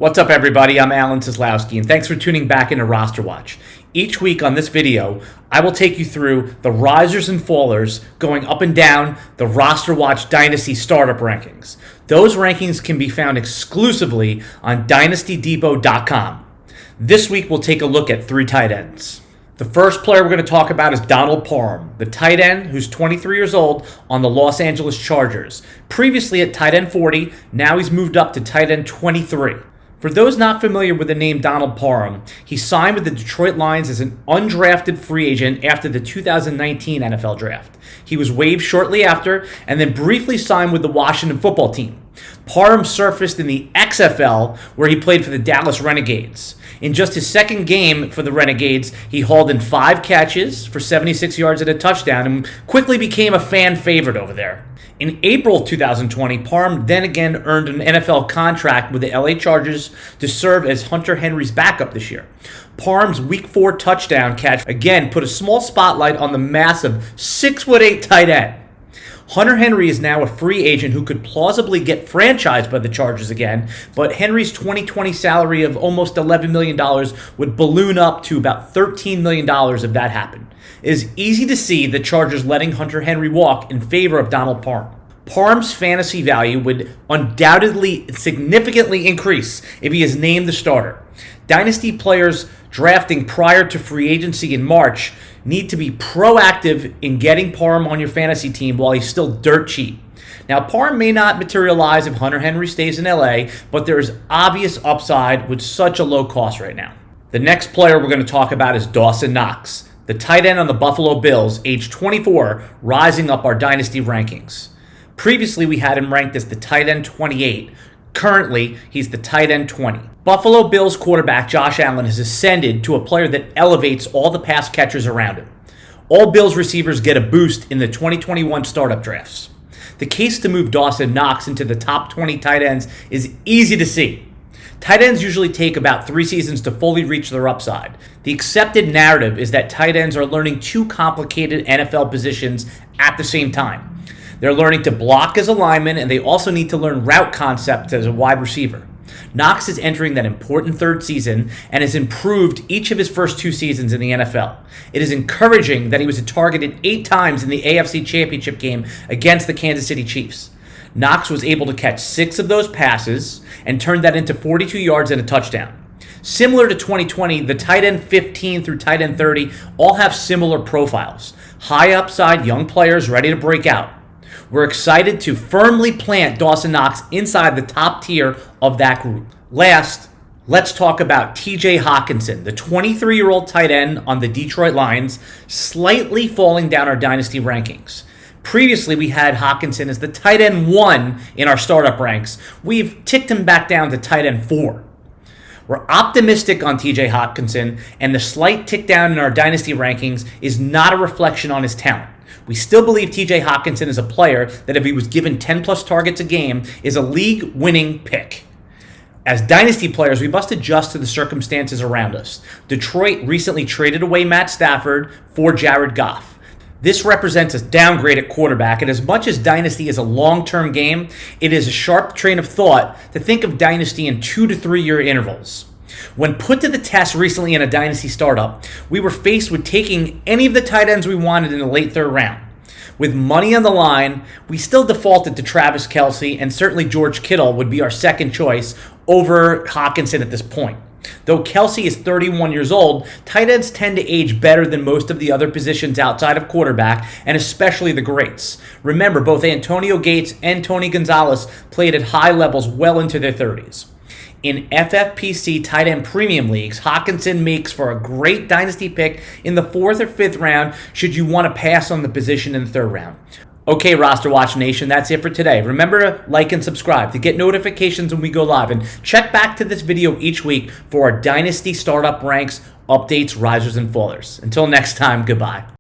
What's up, everybody? I'm Alan Seslowsky, and thanks for tuning back into RosterWatch. Each week on this video, I will take you through the risers and fallers going up and down the RosterWatch Dynasty Startup rankings. Those rankings can be found exclusively on DynastyDepot.com. This week, we'll take a look at 3 tight ends. The first player we're going to talk about is Donald Parham, the tight end who's 23 years old on the Los Angeles Chargers. Previously at tight end 40, now he's moved up to tight end 23. For those not familiar with the name Donald Parham, he signed with the Detroit Lions as an undrafted free agent after the 2019 NFL Draft. He was waived shortly after and then briefly signed with the Washington Football Team. Parham surfaced in the XFL, where he played for the Dallas Renegades. In just his second game for the Renegades, he hauled in 5 catches for 76 yards and a touchdown and quickly became a fan favorite over there. In April 2020, Parham then again earned an NFL contract with the LA Chargers to serve as Hunter Henry's backup this year. Parham's Week 4 touchdown catch again put a small spotlight on the massive 6'8" tight end. Hunter Henry is now a free agent who could plausibly get franchised by the Chargers again, but Henry's 2020 salary of almost $11 million would balloon up to about $13 million if that happened. It is easy to see the Chargers letting Hunter Henry walk in favor of Donald Parham. Parham's fantasy value would undoubtedly significantly increase if he is named the starter. Dynasty players drafting prior to free agency in March need to be proactive in getting Parham on your fantasy team while he's still dirt cheap. Now, Parham may not materialize if Hunter Henry stays in LA, but there is obvious upside with such a low cost right now. The next player we're going to talk about is Dawson Knox, the tight end on the Buffalo Bills, age 24, rising up our Dynasty rankings. Previously, we had him ranked as the tight end 28. Currently, he's the tight end 20. Buffalo Bills quarterback Josh Allen has ascended to a player that elevates all the pass catchers around him. All Bills receivers get a boost in the 2021 startup drafts. The case to move Dawson Knox into the top 20 tight ends is easy to see. Tight ends usually take about 3 seasons to fully reach their upside. The accepted narrative is that tight ends are learning 2 complicated NFL positions at the same time. They're learning to block as a lineman, and they also need to learn route concepts as a wide receiver. Knox is entering that important 3rd season and has improved each of his first 2 seasons in the NFL. It is encouraging that he was targeted 8 times in the AFC Championship game against the Kansas City Chiefs. Knox was able to catch 6 of those passes and turned that into 42 yards and a touchdown. Similar to 2020, the tight end 15 through tight end 30 all have similar profiles. High upside young players ready to break out. We're excited to firmly plant Dawson Knox inside the top tier of that group. Last, let's talk about TJ Hockenson, the 23-year-old tight end on the Detroit Lions, slightly falling down our Dynasty rankings. Previously, we had Hockenson as the tight end 1 in our startup ranks. We've ticked him back down to tight end 4. We're optimistic on TJ Hockenson, and the slight tick down in our Dynasty rankings is not a reflection on his talent. We still believe TJ Hockenson is a player that, if he was given 10-plus targets a game, is a league-winning pick. As Dynasty players, we must adjust to the circumstances around us. Detroit recently traded away Matt Stafford for Jared Goff. This represents a downgrade at quarterback, and as much as Dynasty is a long-term game, it is a sharp train of thought to think of Dynasty in 2 to 3 year intervals. When put to the test recently in a Dynasty startup, we were faced with taking any of the tight ends we wanted in the late 3rd round. With money on the line, we still defaulted to Travis Kelce, and certainly George Kittle would be our second choice over Hockenson at this point. Though Kelce is 31 years old, tight ends tend to age better than most of the other positions outside of quarterback, and especially the greats. Remember, both Antonio Gates and Tony Gonzalez played at high levels well into their 30s. In FFPC tight end premium leagues, Hockenson makes for a great Dynasty pick in the 4th or 5th round should you want to pass on the position in the 3rd round. Okay, RosterWatch Nation, that's it for today. Remember to like and subscribe to get notifications when we go live, and check back to this video each week for our Dynasty Startup ranks, updates, risers, and fallers. Until next time, goodbye.